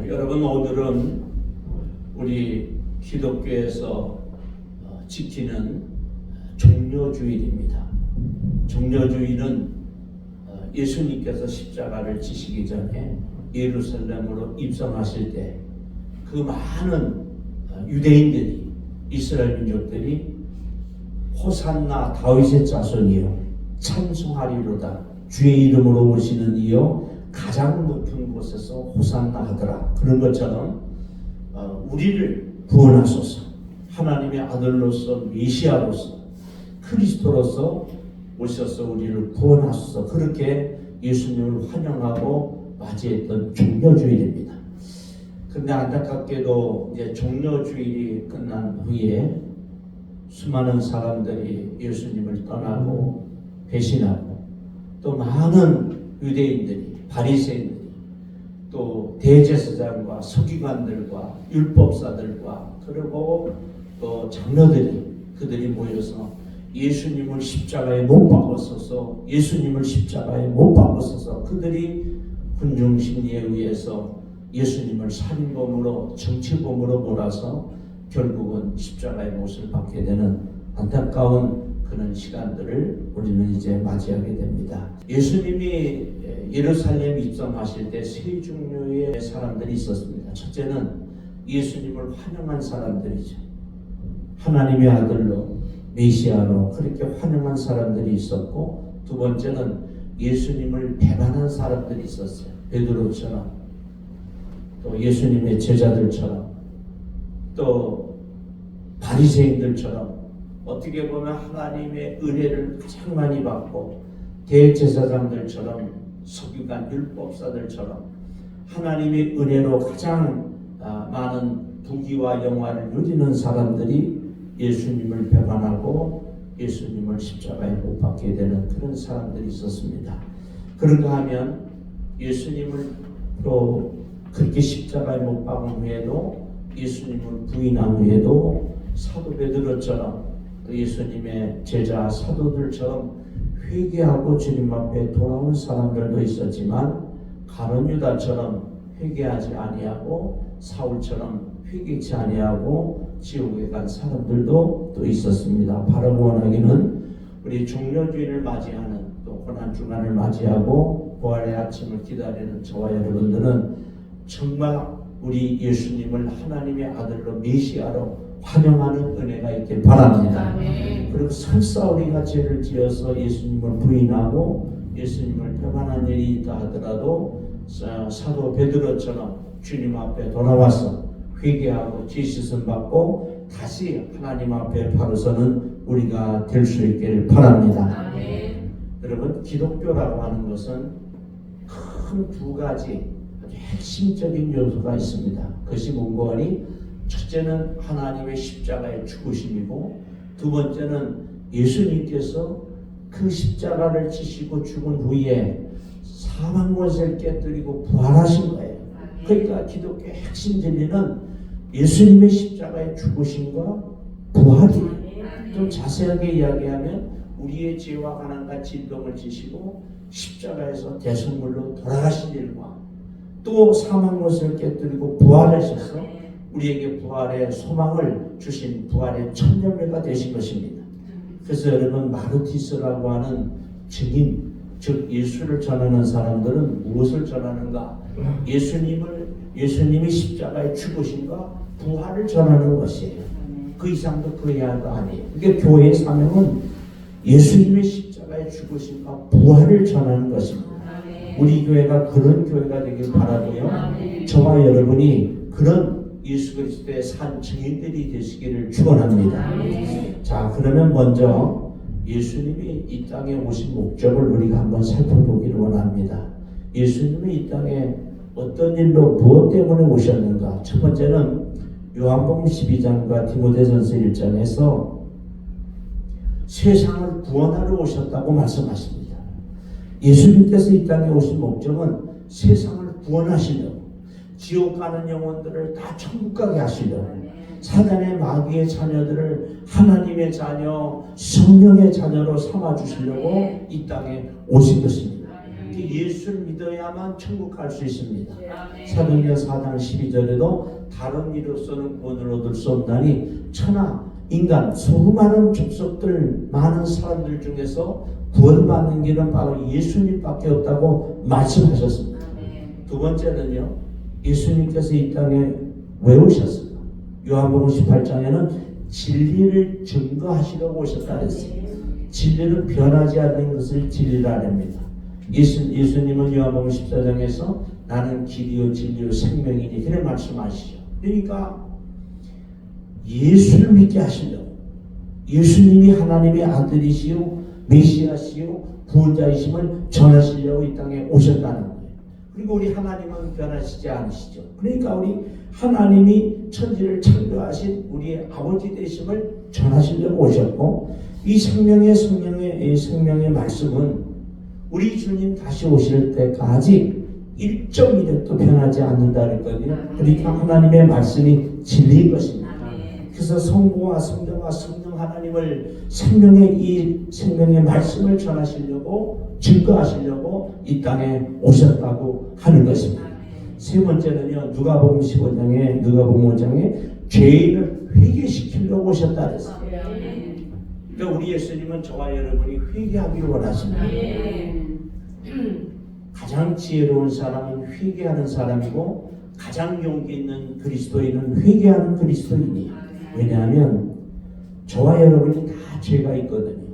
여러분, 오늘은 우리 기독교에서 지키는 종려주일입니다. 종려주일은 예수님께서 십자가를 지시기 전에 예루살렘으로 입성하실 때 그 많은 유대인들이, 이스라엘 민족들이 호산나 다윗의 자손이요 찬송하리로다 주의 이름으로 오시는 이요 가장 높은 곳에서 호산나 하더라. 그런 것처럼 우리를 구원하소서, 하나님의 아들로서 메시아로서 그리스도로서 오셔서 우리를 구원하소서, 그렇게 예수님을 환영하고 맞이했던 종려주일입니다. 그런데 안타깝게도 이제 종려주일이 끝난 후에 수많은 사람들이 예수님을 떠나고 배신하고, 또 많은 유대인들이, 바리새인들이, 또 대제사장과 서기관들과 율법사들과 그리고 또 장로들이, 그들이 모여서 예수님을 십자가에 못 박았어서, 예수님을 십자가에 못 박았어서 그들이 군중심리에 의해서 예수님을 살인범으로, 정치범으로 몰아서 결국은 십자가의 못을 받게 되는 안타까운 그런 시간들을 우리는 이제 맞이하게 됩니다. 예수님이 예루살렘 입성하실 때 세 종류의 사람들이 있었습니다. 첫째는 예수님을 환영한 사람들이죠. 하나님의 아들로, 메시아로 그렇게 환영한 사람들이 있었고, 두 번째는 예수님을 배반한 사람들이 있었어요. 베드로처럼, 또 예수님의 제자들처럼, 또 바리새인들처럼 어떻게 보면 하나님의 은혜를 가장 많이 받고 대제사장들처럼, 서기관 율법사들처럼 하나님의 은혜로 가장 많은 부귀와 영화를 누리는 사람들이 예수님을 배반하고 예수님을 십자가에 못 박게 되는 그런 사람들이 있었습니다. 그런가 하면 예수님을 또 그렇게 십자가에 못 박은 후에도, 예수님을 부인한 후에도 사도 베드로처럼, 예수님의 제자 사도들처럼 회개하고 주님 앞에 돌아온 사람들도 있었지만, 가룟 유다처럼 회개하지 아니하고 사울처럼 회개치 아니하고 지옥에 간 사람들도 또 있었습니다. 바로 원하기는 우리 종려주일을 맞이하는, 또 고난주간을 맞이하고 부활의 아침을 기다리는 저와 여러분들은 정말 우리 예수님을 하나님의 아들로, 메시아로 환영하는 은혜가 있길 바랍니다. 그리고 설사 우리가 죄를 지어서 예수님을 부인하고 예수님을 배반한 일이 있다 하더라도 사도 베드로처럼 주님 앞에 돌아와서 회개하고 죄 씻음 받고 다시 하나님 앞에 바로 서는 우리가 될 수 있기를 바랍니다. 여러분, 기독교라고 하는 것은 큰 두 가지 아주 핵심적인 요소가 있습니다. 그것이 뭔고 하니, 첫째는 하나님의 십자가의 죽으심이고, 두 번째는 예수님께서 그 십자가를 지시고 죽은 후에 사망권세를 깨뜨리고 부활하신 거예요. 그러니까 기독교의 핵심 진리는 예수님의 십자가의 죽으심과 부활이에요. 좀 자세하게 이야기하면 우리의 죄와 가난과 진동을 지시고 십자가에서 대속물로 돌아가신 일과, 또 사망권세를 깨뜨리고 부활하셔서 우리에게 부활의 소망을 주신 부활의 첫 열매가 되신 것입니다. 그래서 여러분, 마르티스라고 하는 증인, 즉 예수를 전하는 사람들은 무엇을 전하는가? 예수님이 십자가에 죽으심과 부활을 전하는 것이에요. 그 이상도 그 이하도 아니에요. 그러니까 교회의 사명은 예수님의 십자가에 죽으심과 부활을 전하는 것입니다. 우리 교회가 그런 교회가 되길 바라고요. 저와 여러분이 그런 예수 그리스도의 산 증인들이 되시기를 축원합니다. 자, 그러면 먼저 예수님이 이 땅에 오신 목적을 우리가 한번 살펴보기를 원합니다. 예수님이 이 땅에 어떤 일로, 무엇 때문에 오셨는가? 첫 번째는 요한복음 12장과 디모데전서 1장에서 세상을 구원하러 오셨다고 말씀하십니다. 예수님께서 이 땅에 오신 목적은 세상을 구원하시려고, 지옥 가는 영혼들을 다 천국 가게 하시려고, 사단의 마귀의 자녀들을 하나님의 자녀, 성령의 자녀로 삼아주시려고 이 땅에 오신 것입니다. 이렇게 예수를 믿어야만 천국 갈 수 있습니다. 아멘. 사도행전 4장 12절에도 다른 이로서는 구원을 얻을 수 없나니 천하 인간 수많은 족속들 많은 사람들 중에서 구원받는 길은 바로 예수님밖에 없다고 말씀하셨습니다. 아멘. 두 번째는요, 예수님께서 이 땅에 왜 오셨을까? 요한복음 18장에는 진리를 증거하시려고 오셨다 그랬어요. 진리는 변하지 않는 것을 진리라 합니다. 예수님은 요한복음 14장에서 나는 길이요 진리요 생명이니 그래 말씀하시죠. 그러니까 예수를 믿게 하시려고, 예수님이 하나님의 아들이시요 메시아시요 구원자이심을 전하시려고 이 땅에 오셨다는 거예요. 그리고 우리 하나님은 변하시지 않으시죠. 그러니까 우리 하나님이 천지를 창조하신 우리의 아버지 되심을 전하시려고 오셨고, 이 생명의 말씀은 우리 주님 다시 오실 때까지 1.1획도 변하지 않는다 그랬거든요. 그러니까 하나님의 말씀이 진리인 것입니다. 그래서 성부와 성자와 성령 하나님을 생명의 말씀을 전하시려고 증거하시려고 이 땅에 오셨다고 하는 것입니다. 세 번째는요, 누가복음 5장에 죄인을 회개시키려고 오셨다 그랬어요. 그러니까 우리 예수님은 저와 여러분이 회개하기를 원하십니다. 가장 지혜로운 사람은 회개하는 사람이고 가장 용기 있는 그리스도인은 회개하는 그리스도인이에요. 왜냐하면 저와 여러분이 다 죄가 있거든요.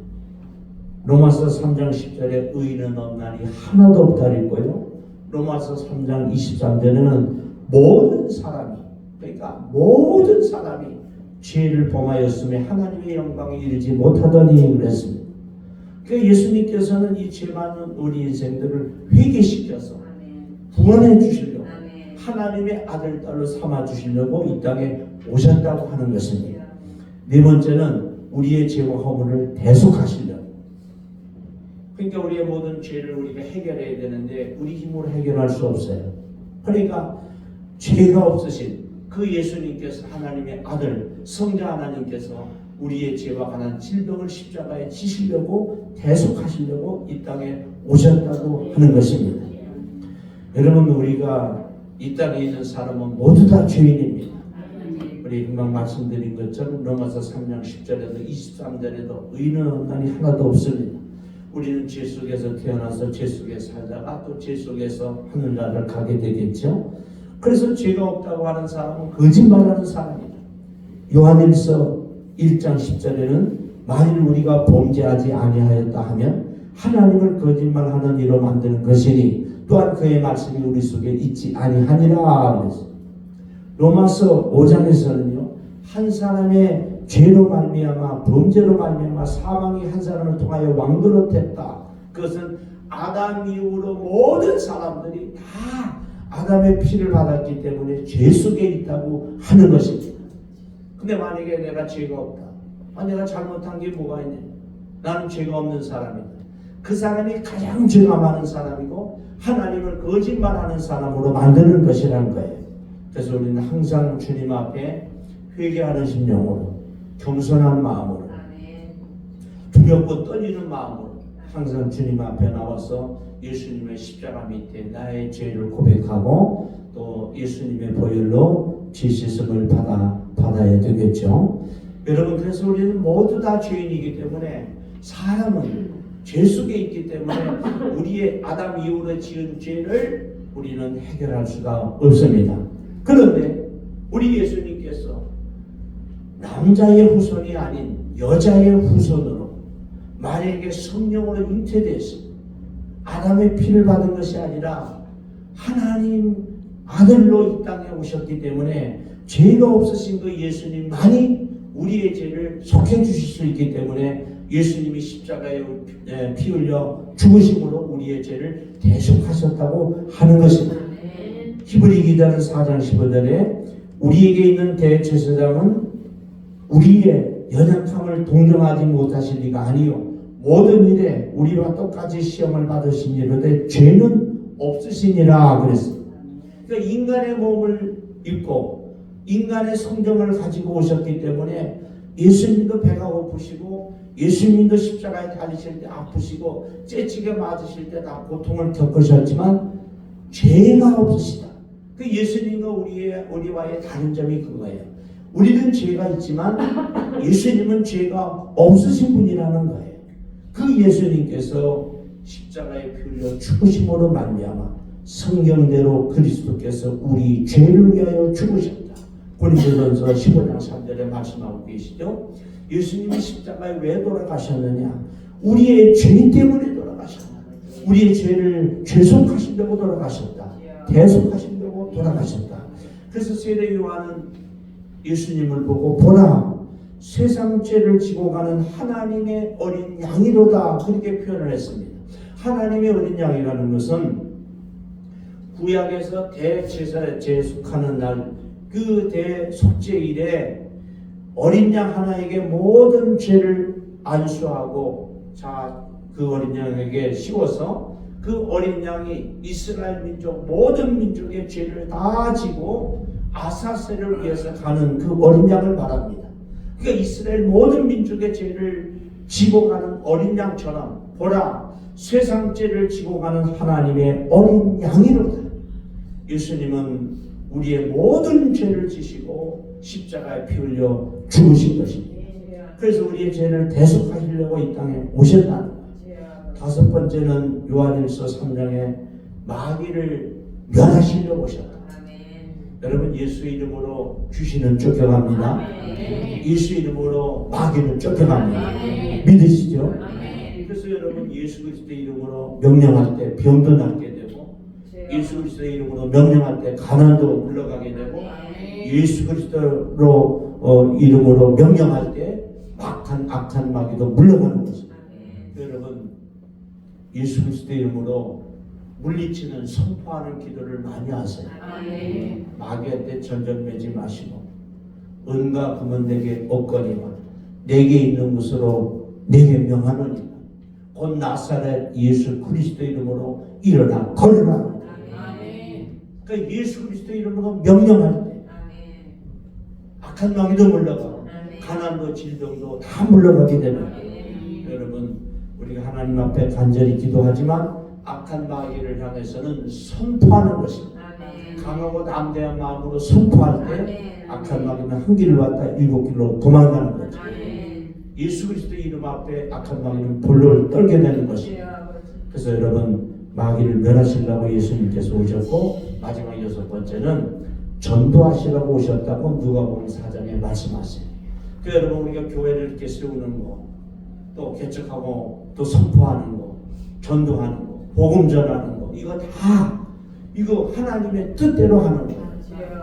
로마서 3장 10절에 의인은 없나니 하나도 없다 그랬고요. 로마서 3장 23절에는 모든 사람이, 그러니까 모든 사람이 죄를 범하였음에 하나님의 영광에 이르지 못하더니 그랬습니다. 그러니까 예수님께서는 이 죄 많은 우리 인생들을 회개시켜서 구원해 주시려고, 하나님의 아들 딸로 삼아 주시려고 이 땅에 오셨다고 하는 것입니다. 네 번째는 우리의 죄와 허물을 대속하시려고. 그러니까 우리의 모든 죄를 우리가 해결해야 되는데 우리 힘으로 해결할 수 없어요. 그러니까 죄가 없으신 그 예수님께서, 하나님의 아들 성자 하나님께서 우리의 죄와 관한 질병을 십자가에 지시려고 대속하시려고 이 땅에 오셨다고 하는 것입니다. 여러분, 우리가 이 땅에 있는 사람은 모두 다 죄인입니다. 우리 금방 말씀드린 것처럼 로마서 3장 10절에도 23절에도 의인은 없나니 하나도 없습니다. 우리는 죄 속에서 태어나서 죄 속에 살다가 또 죄 속에서 하늘나라를 가게 되겠죠. 그래서 죄가 없다고 하는 사람은 거짓말하는 사람이다. 요한일서 1장 10절에는 만일 우리가 범죄하지 아니하였다 하면 하나님을 거짓말하는 이로 만드는 것이니 또한 그의 말씀이 우리 속에 있지 아니하니라 그랬어요. 로마서 5장에서는요, 한 사람의 죄로 말미암아 범죄로 말미암아 사망이 한 사람을 통하여 왕노릇했다. 그것은 아담 이후로 모든 사람들이 다 아담의 피를 받았기 때문에 죄 속에 있다고 하는 것입니다. 근데 만약에 내가 죄가 없다, 내가 잘못한 게 뭐가 있냐, 나는 죄가 없는 사람이다, 그 사람이 가장 죄가 많은 사람이고 하나님을 거짓말하는 사람으로 만드는 것이라는 거예요. 그래서 우리는 항상 주님 앞에 회개하는 심령으로, 겸손한 마음으로, 두렵고 떨리는 마음으로 항상 주님 앞에 나와서 예수님의 십자가 밑에 나의 죄를 고백하고 또 예수님의 보혈로 죄 씻음을 받아야 되겠죠. 여러분, 그래서 우리는 모두 다 죄인이기 때문에, 사람은 죄 속에 있기 때문에 우리의 아담 이후로 지은 죄를 우리는 해결할 수가 없습니다. 그런데 우리 예수님께서 남자의 후손이 아닌 여자의 후손으로 만약에 성령으로 잉태돼서 아담의 피를 받은 것이 아니라 하나님 아들로 이 땅에 오셨기 때문에 죄가 없으신 그 예수님만이 우리의 죄를 속해 주실 수 있기 때문에 예수님이 십자가에 피 흘려 죽으심으로 우리의 죄를 대속하셨다고 하는 것입니다. 히브리 기자는 4장 15절에 우리에게 있는 대제사장은 우리의 연약함을 동정하지 못하실 리가 아니요 모든 일에 우리와 똑같이 시험을 받으신 이로되 죄는 없으시니라 그랬습니다. 그러니까 인간의 몸을 입고 인간의 성정을 가지고 오셨기 때문에 예수님도 배가 고프시고 예수님도 십자가에 달리실 때 아프시고 째찌게 맞으실 때 다 고통을 겪으셨지만 죄가 없으시다. 그 예수님과 우리와의 다른 점이 그거예요. 우리는 죄가 있지만 예수님은 죄가 없으신 분이라는 거예요. 그 예수님께서 십자가에 피 흘려 죽으심으로 말미암아 성경대로 그리스도께서 우리 죄를 위하여 죽으셨다. 고린도전서 15장 3절에 말씀하고 계시죠. 예수님이 십자가에 왜 돌아가셨느냐? 우리의 죄 때문에 돌아가셨다. 우리의 죄를 죄속하시려고 돌아가셨다. 대속하시려고 돌아가셨다. 그래서 세례 요한은 예수님을 보고 보라, 세상 죄를 지고 가는 하나님의 어린 양이로다, 그렇게 표현을 했습니다. 하나님의 어린 양이라는 것은 구약에서 대제사에 제속하는 날, 그 대속죄일에 어린 양 하나에게 모든 죄를 안수하고 그 어린 양에게 씌워서 그 어린 양이 이스라엘 민족 모든 민족의 죄를 다 지고 아사세를 위해서 가는 그 어린 양을 말합니다. 그러니까 이스라엘 모든 민족의 죄를 지고 가는 어린 양처럼 보라, 세상 죄를 지고 가는 하나님의 어린 양이로다. 예수님은 우리의 모든 죄를 지시고 십자가에 피 흘려 죽으신 것입니다. 그래서 우리의 죄를 대속하시려고 이 땅에 오셨다는 거예요. 다섯 번째는 요한일서 3장에 마귀를 멸하시려고 오셨다. 여러분, 예수 이름으로 귀신은 쫓겨갑니다. 예수 이름으로 마귀는 쫓겨갑니다. 믿으시죠? 그래서 여러분, 예수 그리스도의 이름으로 명령할 때 병도 낫게 되고, 예수 그리스도의 이름으로 명령할 때 가난도 물러가게 되고, 예수 그리스도로 이름으로 명령할 때 악한 마귀도 물러가는 것입니다. 여러분, 예수 그리스도의 이름으로 물리치는 선포하는 기도를 많이 하세요. 마귀한테 전전매지 마시고, 은과 금은 내게 없거니와 내게 있는 것으로 내게 명하노니와 곧 나사렛 예수 그리스도 이름으로 일어나 걸으라. 그러니까 예수 그리스도 이름으로 명령할 때 악한 마귀도 물러가고 가난도 질병도 다 물러가게 되는 거예요. 여러분, 우리가 하나님 앞에 간절히 기도하지만 악한 마귀를 향해서는 선포하는 것입니다. 강하고 담대한 마음으로 선포할 때 악한 마귀는 한 길로 왔다 일곱 길로 도망가는 거죠. 예수 그리스도 이름 앞에 악한 마귀는 볼을 떨게 되는 것입니다. 그래서 여러분, 마귀를 멸하시려고 예수님께서 오셨고, 마지막 여섯 번째는 전도하시라고 오셨다고 누가복음 4장에 말씀하세요. 그 여러분, 우리가 교회를 이렇게 세우는 거, 또 개척하고 또 선포하는 거, 전도하는 거, 복음 전하는 거, 이거 하나님의 뜻대로 하는 거예요.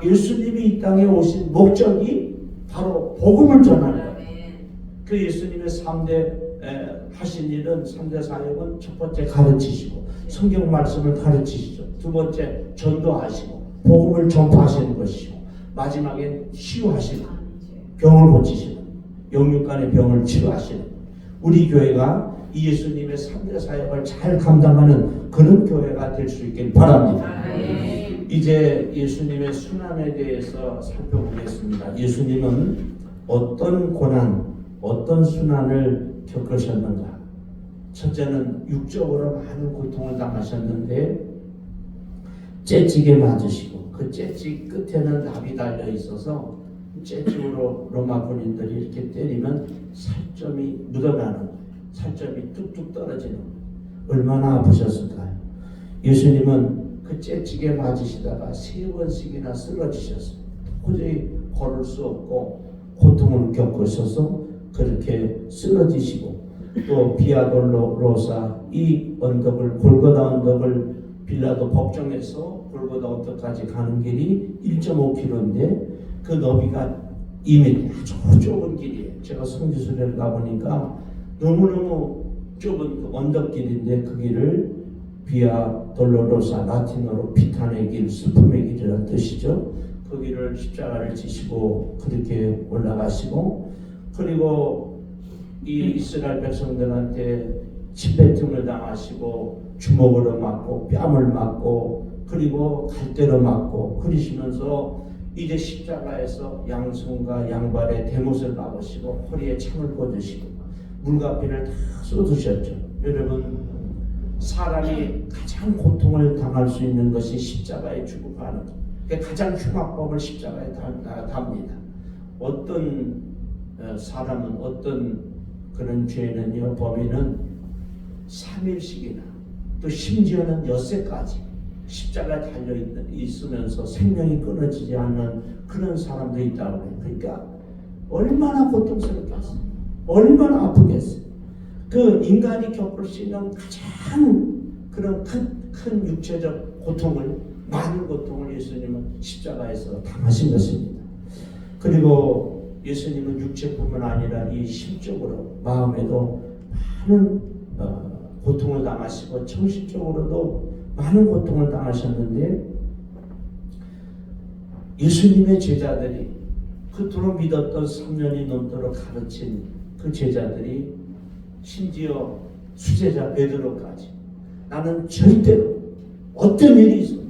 예수님이 이 땅에 오신 목적이 바로 복음을 전하는 거예요. 그 예수님의 3대 하신 일은, 3대 사역은 첫 번째 가르치시고 성경 말씀을 가르치시죠. 두 번째 전도하시고 복음을 전파하시는 것이고, 마지막엔 치유하시는, 병을 고치시는, 영육간의 병을 치료하시는, 우리 교회가 이 예수님의 3대 사역을 잘 감당하는 그런 교회가 될 수 있길 바랍니다. 이제 예수님의 순환에 대해서 살펴보겠습니다. 예수님은 어떤 고난, 어떤 순환을 겪으셨는가? 첫째는 육적으로 많은 고통을 당하셨는데 째찌게 맞으시고, 그 째찌 끝에는 납이 달려 있어서 째찌로 로마 군인들이 이렇게 때리면 살점이 묻어나는 거예요. 살점이 뚝뚝 떨어지는 거예요. 얼마나 아프셨을까요? 예수님은 그 째찌게 맞으시다가 3번씩이나 쓰러지셨어요. 도저히 걸을 수 없고 고통을 겪으셔서 그렇게 쓰러지시고, 또 비아돌로로사, 이 언덕을, 골고다 언덕을 빌라도 법정에서 골고다 언덕까지 가는 길이 1.5km인데 그 너비가 2m, 아주 좁은 길이에요. 제가 성지순례를 가보니까 너무너무 좁은 그 언덕길인데 그 길을 비아 돌로로사, 라틴어로 비탄의 길, 슬픔의 길이라는 뜻이죠. 그 길을 십자가를 지시고 그렇게 올라가시고, 그리고 이 이스라엘 백성들한테 침뱉음을 당하시고 주먹으로 맞고 뺨을 맞고 그리고 갈대로 맞고 그러시면서 이제 십자가에서 양손과 양발에 대못을 박으시고 허리에 창을 꽂으시고 물과 피를 다 쏟으셨죠. 여러분, 사람이 가장 고통을 당할 수 있는 것이 십자가에 죽어가는 것. 가장 흉악범을 십자가에 답니다. 어떤 사람은, 어떤 그런 죄는요, 범인은 3일씩이나 또 심지어는 엿새까지 십자가에 달려 있으면서 생명이 끊어지지 않는 그런 사람도 있다고 해요. 그러니까 얼마나 고통스럽겠어요. 얼마나 아프겠어요. 그 인간이 겪을 수 있는 가장 그런 큰 육체적 고통을, 많은 고통을 예수님은 십자가에서 당하신 것입니다. 그리고 예수님은 육체뿐만 아니라 이 심적으로, 마음에도 많은 고통을 당하시고 정신적으로도 많은 고통을 당하셨는데, 예수님의 제자들이, 그토록 믿었던 3년이 넘도록 가르친 그 제자들이, 심지어 수제자 베드로까지, 나는 절대로 어떤 일이 있어도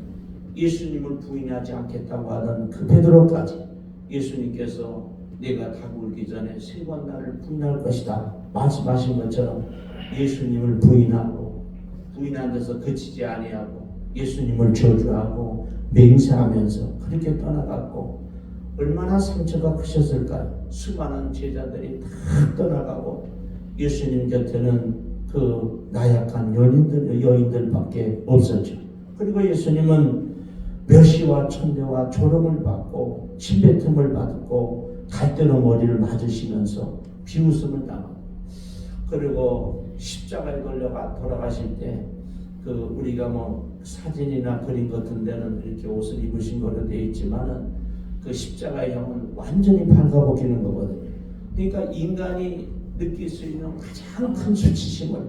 예수님을 부인하지 않겠다고 하는 그 베드로까지 예수님께서 내가 다굴기 전에 3번 나를 부인할 것이다 말씀하신 것처럼 예수님을 부인한 데서 그치지 아니하고 예수님을 저주하고 맹세하면서 그렇게 떠나갔고, 얼마나 상처가 크셨을까요? 수많은 제자들이 다 떠나가고 예수님 곁에는 그 나약한 여인들밖에 없었죠. 그리고 예수님은 멸시와 천대와 조롱을 받고 침뱉음을 받고 갈대로 머리를 맞으시면서 비웃음을 당하고, 그리고 십자가에 걸려가 돌아가실 때 그 우리가 뭐 사진이나 그림 같은 데는 이렇게 옷을 입으신 거로 되어 있지만은 그 십자가의 형은 완전히 발가벗기는 거거든요. 그러니까 인간이 느낄 수 있는 가장 큰 수치심을,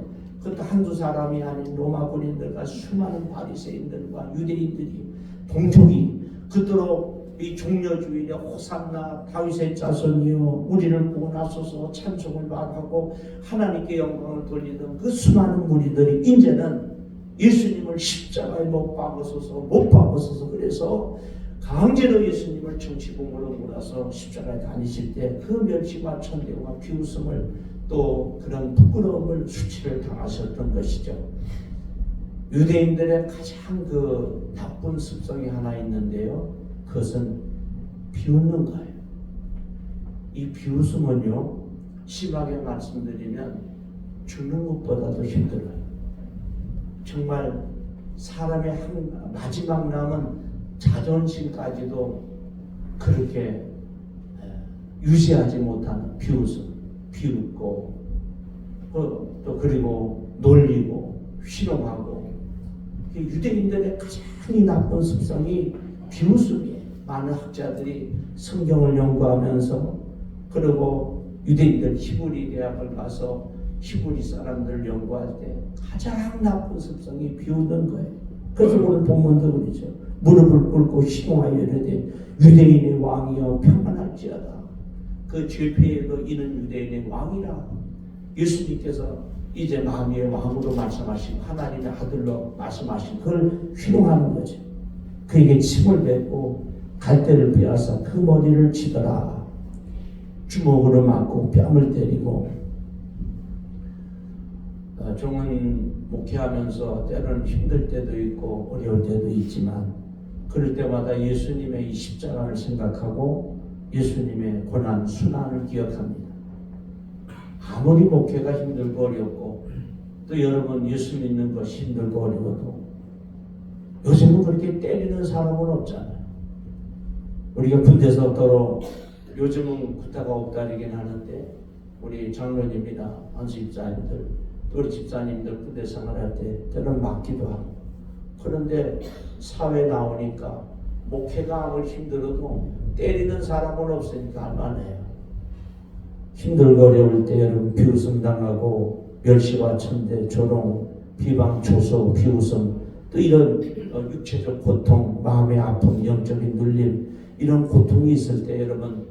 그것도 한두 사람이 아닌 로마 군인들과 수많은 바리새인들과 유대인들이 동족이 그토록 이 종려주의냐 호산나 다윗의 자손이여 우리를 구원하소서 찬송을 하고 하나님께 영광을 돌리던 그 수많은 무리들이 이제는 예수님을 십자가에 못 박으소서 그래서 강제로 예수님을 정치봉으로 몰아서 십자가에 다니실 때 그 멸시와 천대와 비웃음을 또 그런 부끄러움을 수치를 당하셨던 것이죠. 유대인들의 가장 그 나쁜 습성이 하나 있는데요, 그것은 비웃는 거예요. 이 비웃음은요, 심하게 말씀드리면 죽는 것보다도 힘들어요. 정말 사람의 마지막 남은 자존심까지도 그렇게 유지하지 못하는 비웃음, 비웃고 또 그리고 놀리고 희롱하고, 유대인들의 가장 나쁜 습성이 비웃음이에요. 많은 학자들이 성경을 연구하면서, 그리고 유대인들 히브리 대학을 가서 히브리 사람들을 연구할 때 가장 나쁜 습성이 비웃는 거예요. 그래서 오늘 본문도 그러죠. 무릎을 꿇고 희롱하여 이르되 유대인의 왕이여 평안할지어다. 그 죄패에도 이는 유대인의 왕이라. 예수님께서 이제 마음의 왕으로 말씀하시고 하나님의 아들로 말씀하신 그걸 희롱하는 거죠. 그에게 침을 뱉고 갈대를 빼앗아 그 머리를 치더라. 주먹으로 맞고 뺨을 때리고. 종은 목회하면서 때로는 힘들 때도 있고 어려울 때도 있지만, 그럴 때마다 예수님의 이 십자가를 생각하고 예수님의 고난, 순환을 기억합니다. 아무리 목회가 힘들고 어렵고 또 여러분 예수 믿는 것이 힘들고 어려워도 요즘은 그렇게 때리는 사람은 없잖아요. 우리가 군대에서 더러 요즘은 구타가 없다리긴 하는데, 우리 장로님이나 안수 집사님들, 우리 집사님들 군대 생활할 때 때로는 맞기도 하고, 그런데 사회에 나오니까 목회가 아무리 힘들어도 때리는 사람은 없으니까 할만해요. 힘들고 어려울 때 여러분 비웃음 당하고 멸시와 천대, 조롱, 비방, 조소, 비웃음, 또 이런 육체적 고통, 마음의 아픔, 영적인 눌림, 이런 고통이 있을 때 여러분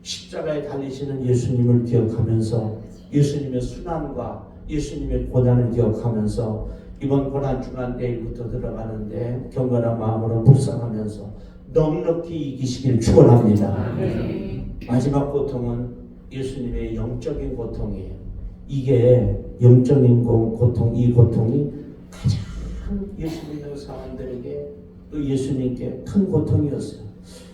십자가에 달리시는 예수님을 기억하면서 예수님의 순환과 예수님의 고난을 기억하면서 이번 고난주간 내일부터 들어가는데 경건한 마음으로 묵상하면서 넉넉히 이기시길 축원합니다. 마지막 고통은 예수님의 영적인 고통이에요. 이게 영적인 고통, 이 고통이 가장 예수 믿는 사람들에게 또 예수님께 큰 고통이었어요.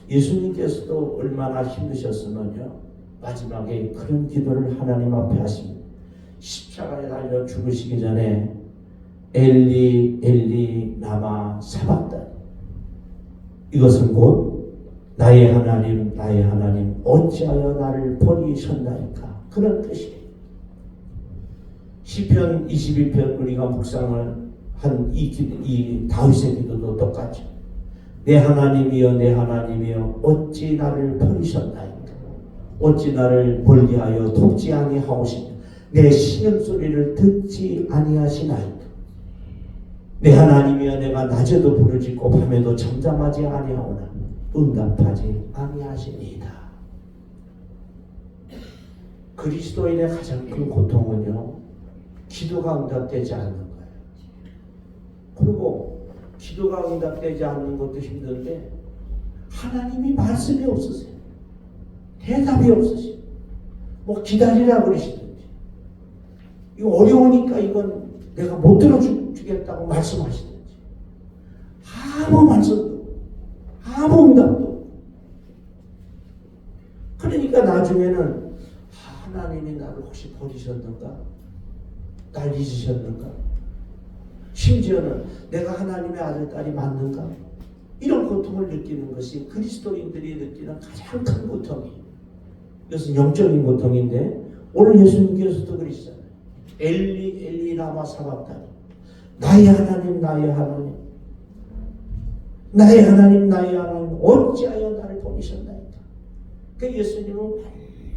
예수님께서도 얼마나 힘드셨으면요, 마지막에 그런 기도를 하나님 앞에 하십니다. 십자가에 달려 죽으시기 전에 엘리 엘리 라마 사박다니, 이것은 곧 나의 하나님 어찌하여 나를 버리셨나이까, 그런 뜻이에요. 시편 22편 우리가 묵상을 한 이 다윗의 기도도 똑같죠. 내 하나님이여 어찌 나를 버리셨나이까, 어찌 나를 멀리하여 돕지 아니하오시며 내 신음소리를 듣지 아니하시나이까. 내 하나님이여 내가 낮에도 부르짖고 밤에도 잠잠하지 아니하오나 응답하지 아니하시니이다. 그리스도인의 가장 큰 고통은요, 기도가 응답되지 않는 거예요. 그리고 기도가 응답되지 않는 것도 힘든데 하나님이 말씀이 없으세요. 대답이 없으세요. 뭐 기다리라 그러시든지, 이거 어려우니까 이건 내가 못 들어주겠다고 말씀하시든지, 아무 말씀도 아무 응답도. 그러니까 나중에는 하나님이 나를 혹시 버리셨는가, 날 잊으셨는가, 심지어는 내가 하나님의 아들 딸이 맞는가, 이런 고통을 느끼는 것이 그리스도인들이 느끼는 가장 큰 고통이에요. 이것은 영적인 고통인데 오늘 예수님께서도 그러시잖아요. 엘리 엘리 라마 사박다니, 나의 하나님 어찌하여 나를 버리셨나이까. 그 예수님은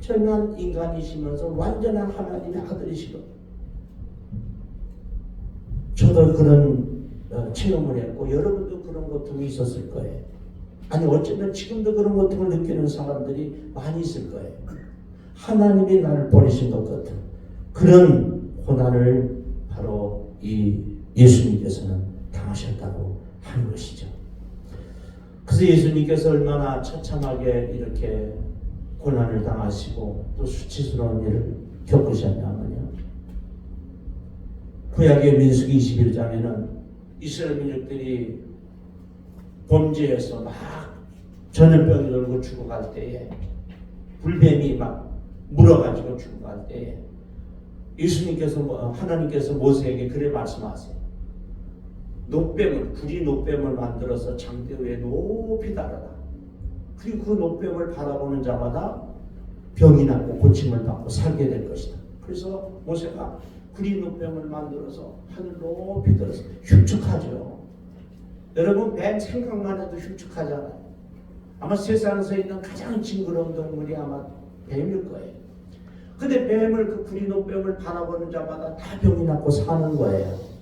완전한 인간이시면서 완전한 하나님의 아들이시거든요. 저도 그런 체험을 했고 여러분도 그런 고통이 있었을 거예요. 아니 어쩌면 지금도 그런 고통을 느끼는 사람들이 많이 있을 거예요. 하나님이 나를 버리신 것 같은 그런 고난을 바로 이 예수님께서는 당하셨다고 하는 것이죠. 그래서 예수님께서 얼마나 처참하게 이렇게 고난을 당하시고 또 수치스러운 일을 겪으셨냐면요, 구약의 민수기 21장에는 이스라엘 민족들이 범죄해서 막 전염병이 돌고 죽어갈 때에, 불뱀이 막 물어가지고 죽어갈 때에 하나님께서 모세에게 그래 말씀하세요. 구리 노뱀을 만들어서 장대 위에 높이 달아라. 그리고 그 노뱀을 바라보는 자마다 병이 낫고 고침을 받고 살게 될 것이다. 그래서 모세가 구리 노뱀을 만들어서 하늘 높이 들어서, 흉측하죠. 여러분 뱀 생각만 해도 흉측하잖아요. 아마 세상에서 있는 가장 징그러운 동물이 아마 뱀일 거예요. 근데 뱀을, 그 구리 노뱀을 바라보는 자마다 다 병이 낫고 사는 거예요.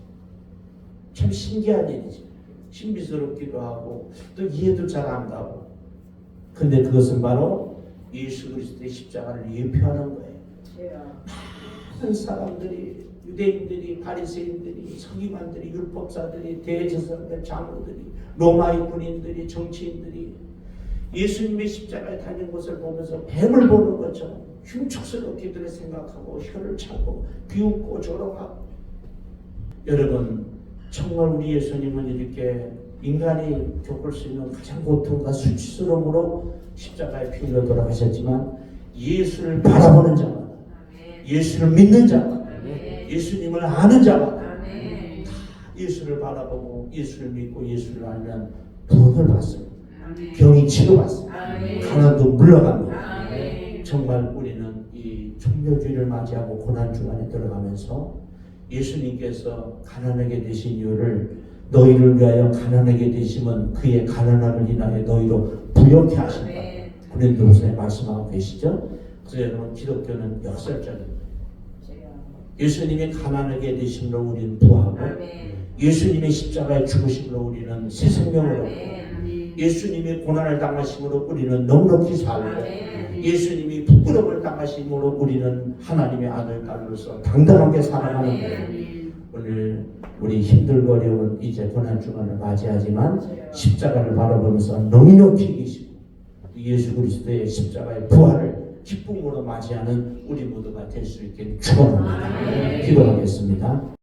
참 신기한 일이지. 신비스럽기도 하고 또 이해도 잘 안 가고. 근데 그것은 바로 예수 그리스도의 십자가를 예표하는 거예요. 많은 사람들이, 유대인들이, 바리새인들이, 서기관들이, 율법사들이, 대제사장들, 장로들이, 로마의 군인들이, 정치인들이 예수님의 십자가에 달린 것을 보면서 뱀을 보는 것처럼 흉측스럽게들 생각하고 혀를 차고 비웃고 조롱하고. 여러분, 정말 우리 예수님은 이렇게 인간이 겪을 수 있는 가장 고통과 수치스러움으로 십자가에 피 흘려 돌아가셨지만, 예수를 바라보는 자마다, 예수를 믿는 자마다, 예수님을 아는 자마다 다 예수를 바라보고 예수를 믿고 예수를 알면 구원을 받습니다. 병이 치료받습니다. 가난도 물러갑니다. 정말 우리는 이 종려주의를 맞이하고 고난주간에 들어가면서 예수님께서 가난하게 되신 이유를, 너희를 위하여 가난하게 되심은 그의 가난함을 인하여 너희로 부욕케 하신다. 고린도후서에 말씀하고 계시죠. 그래서 여러분, 기독교는 역설적입니다. 예수님이 가난하게 되심으로 우리는 부하고, 예수님의 십자가에 죽으심으로 우리는 새 생명을 얻고, 예수님이 고난을 당하심으로 우리는 넉넉히 살고, 예수님이 부끄러움을 당하심으로 우리는 하나님의 아들 딸로서 당당하게 살아가는 거예요. 오늘 우리 힘들고 어려운 이제 고난주간을 맞이하지만 십자가를 바라보면서 넉넉히 계시고 예수 그리스도의 십자가의 부활을 기쁨으로 맞이하는 우리 모두가 될 수 있게 축원합니다. 기도하겠습니다.